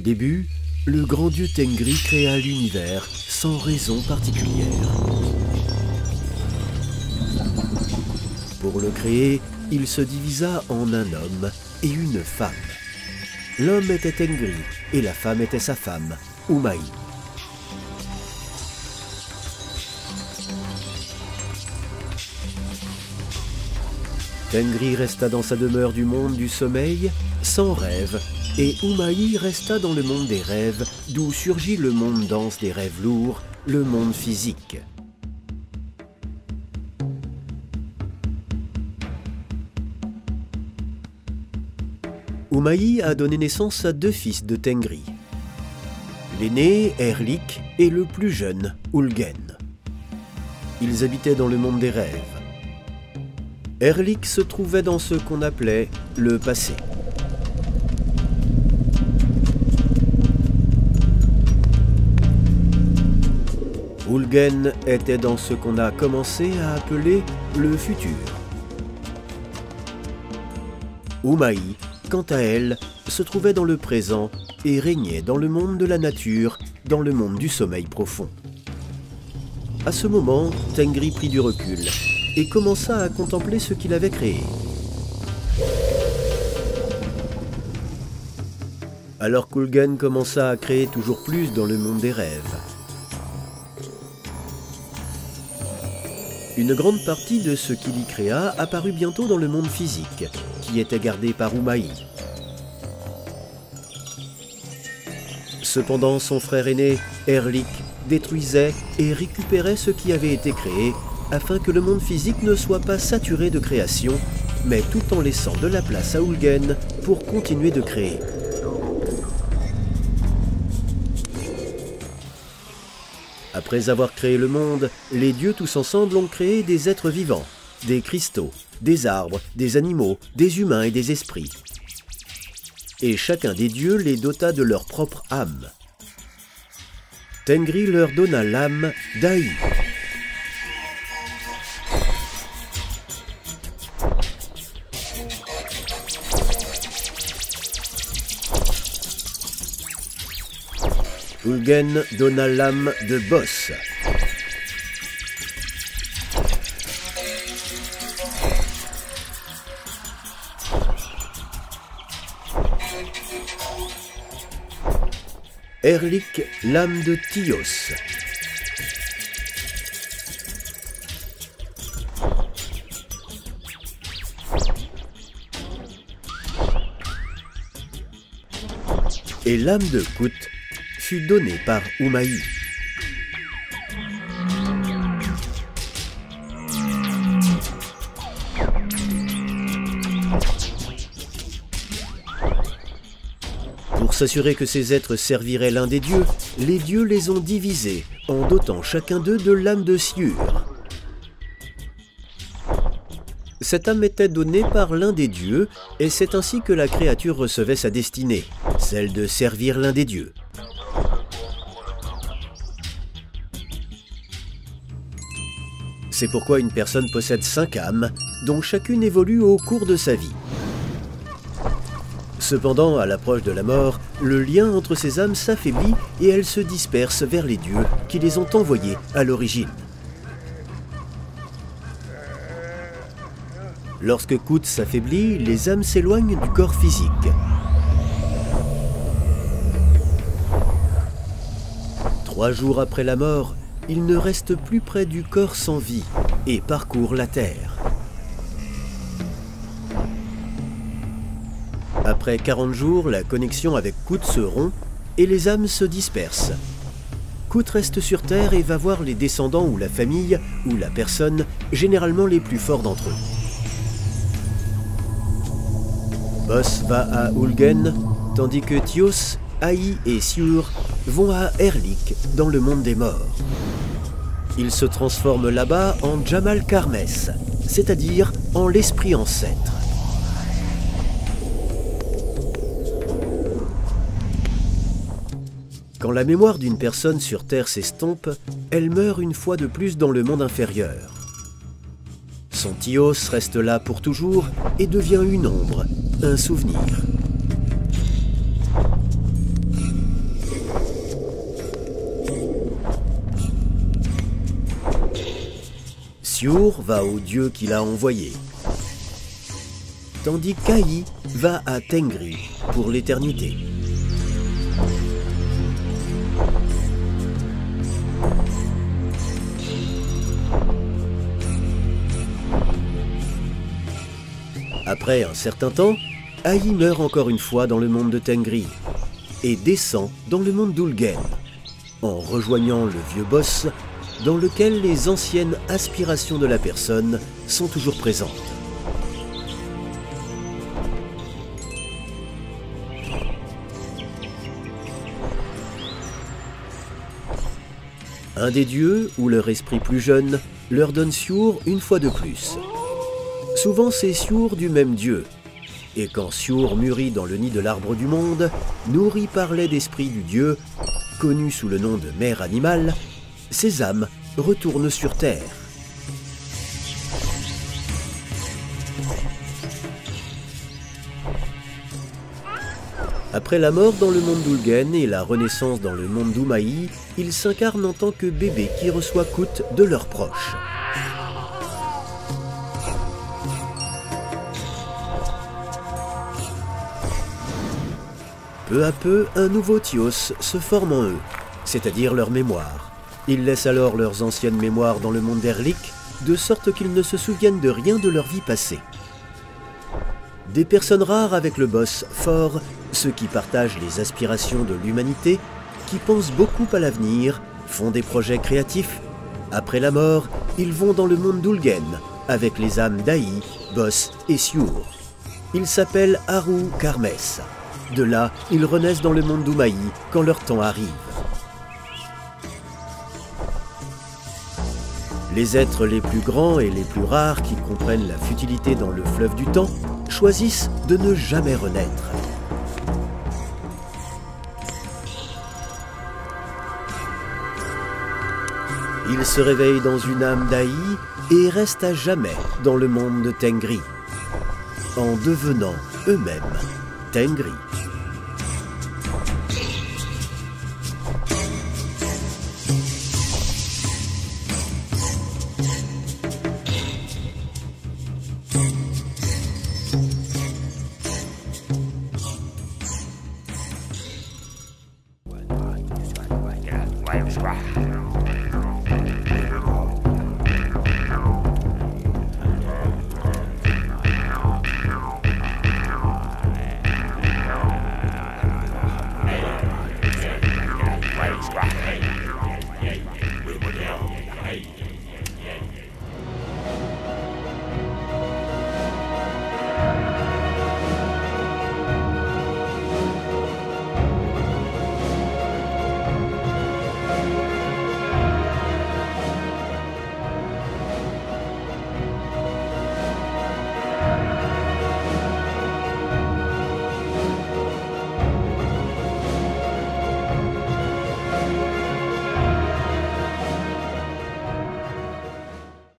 début, le grand dieu Tengri créa l'univers sans raison particulière. Pour le créer, il se divisa en un homme et une femme. L'homme était Tengri et la femme était sa femme, Umayi. Tengri resta dans sa demeure du monde du sommeil, sans rêve, et Umayi resta dans le monde des rêves, d'où surgit le monde dense des rêves lourds, le monde physique. Umayi a donné naissance à 2 fils de Tengri. L'aîné, Erlik, et le plus jeune, Ulgen. Ils habitaient dans le monde des rêves. Erlik se trouvait dans ce qu'on appelait le passé. Ulgen était dans ce qu'on a commencé à appeler le futur. Umayi, quant à elle, se trouvait dans le présent et régnait dans le monde de la nature, dans le monde du sommeil profond. À ce moment, Tengri prit du recul et commença à contempler ce qu'il avait créé. Alors qu'Ulgen commença à créer toujours plus dans le monde des rêves. Une grande partie de ce qu'il y créa apparut bientôt dans le monde physique, qui était gardé par Umayi. Cependant, son frère aîné, Erlik, détruisait et récupérait ce qui avait été créé, afin que le monde physique ne soit pas saturé de création, mais tout en laissant de la place à Ulgen pour continuer de créer. Après avoir créé le monde, les dieux tous ensemble ont créé des êtres vivants, des cristaux, des arbres, des animaux, des humains et des esprits. Et chacun des dieux les dota de leur propre âme. Tengri leur donna l'âme d'Aï. Ulgen donna l'âme de Boss. Erlik, l'âme de Tios. Et l'âme de Kut fut donnée par Umayi. Pour s'assurer que ces êtres serviraient l'un des dieux, les dieux les ont divisés en dotant chacun d'eux de l'âme de Siur. Cette âme était donnée par l'un des dieux et c'est ainsi que la créature recevait sa destinée, celle de servir l'un des dieux. C'est pourquoi une personne possède 5 âmes, dont chacune évolue au cours de sa vie. Cependant, à l'approche de la mort, le lien entre ces âmes s'affaiblit et elles se dispersent vers les dieux qui les ont envoyées à l'origine. Lorsque Kut s'affaiblit, les âmes s'éloignent du corps physique. Trois jours après la mort, il ne reste plus près du corps sans vie et parcourt la terre. Après 40 jours, la connexion avec Kut se rompt et les âmes se dispersent. Kut reste sur terre et va voir les descendants ou la famille ou la personne, généralement les plus forts d'entre eux. Boss va à Ulgen, tandis que Tios, Aï et Siur vont à Erlik, dans le monde des morts. Ils se transforment là-bas en Jamal Karmes, c'est-à-dire en l'esprit ancêtre. Quand la mémoire d'une personne sur Terre s'estompe, elle meurt une fois de plus dans le monde inférieur. Son Tios reste là pour toujours et devient une ombre, un souvenir. Siur va au dieu qui l'a envoyé, tandis qu'Ai va à Tengri pour l'éternité. Après un certain temps, Ai meurt encore une fois dans le monde de Tengri et descend dans le monde d'Ulgen, en rejoignant le vieux boss dans lequel les anciennes aspirations de la personne sont toujours présentes. Un des dieux, ou leur esprit plus jeune, leur donne Siur une fois de plus. Souvent c'est Siur du même dieu, et quand Siur mûrit dans le nid de l'arbre du monde, nourri par lait d'esprit du dieu, connu sous le nom de mère animale, ses âmes retournent sur terre. Après la mort dans le monde d'Ulgen et la renaissance dans le monde d'Umaï, ils s'incarnent en tant que bébés qui reçoivent Kut de leurs proches. Peu à peu, un nouveau Tios se forme en eux, c'est-à-dire leur mémoire. Ils laissent alors leurs anciennes mémoires dans le monde d'Erlik, de sorte qu'ils ne se souviennent de rien de leur vie passée. Des personnes rares avec le boss fort, ceux qui partagent les aspirations de l'humanité, qui pensent beaucoup à l'avenir, font des projets créatifs. Après la mort, ils vont dans le monde d'Ulgen, avec les âmes d'Ai, Boss et Siur. Ils s'appellent Haru Karmes. De là, ils renaissent dans le monde d'Umaï quand leur temps arrive. Les êtres les plus grands et les plus rares qui comprennent la futilité dans le fleuve du temps choisissent de ne jamais renaître. Ils se réveillent dans une âme d'Ai et restent à jamais dans le monde de Tengri, en devenant eux-mêmes Tengri.